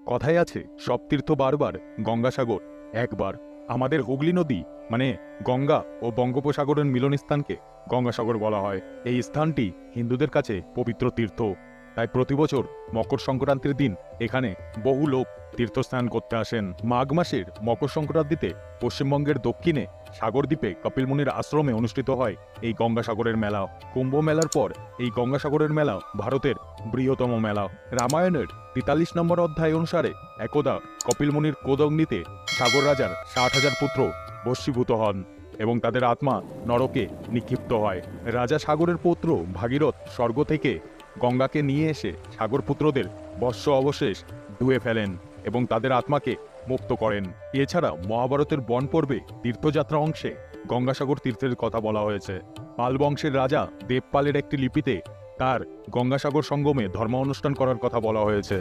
কথায় আছে সব তীর্থ বারবার, গঙ্গাসাগর একবার। আমাদের হুগলি নদী মানে গঙ্গা ও বঙ্গোপসাগরের মিলনস্থানকে গঙ্গাসাগর বলা হয়। এই স্থানটি হিন্দুদের কাছে পবিত্র তীর্থ। তাই প্রতি বছর মকর সংক্রান্তির দিন এখানে বহু লোক তীর্থস্নান করতে আসেন। মাঘ মাসের মকর সংক্রান্তিতে পশ্চিমবঙ্গের দক্ষিণে সাগরদ্বীপে কপিলমুনির আশ্রমে অনুষ্ঠিত হয় এই গঙ্গাসাগরের মেলা। কুম্ভ মেলার পর এই গঙ্গাসাগরের মেলা ভারতের বৃহত্তম মেলা। রামায়ণের ৪৩ নম্বর অধ্যায় অনুসারে একদা কপিলমুনির কোদগ্নিতে সাগর রাজার ৬০,০০০ পুত্র ভস্মীভূত হন এবং তাদের আত্মা নরকে নিক্ষিপ্ত হয়। রাজা সাগরের পুত্র ভাগীরথ স্বর্গ থেকে গঙ্গাকে নিয়ে এসে সাগর পুত্রদের ভস্ম অবশেষ ধুয়ে ফেলেন এবং তাদের আত্মাকে মুক্ত করেন। এছাড়া মহাভারতের বন পর্বে তীর্থযাত্রা অংশে গঙ্গাসাগর তীর্থের কথা বলা হয়েছে। পাল বংশের রাজা দেবপালের একটি লিপিতে তার গঙ্গাসাগর সঙ্গমে ধর্ম অনুষ্ঠান করার কথা বলা হয়েছে।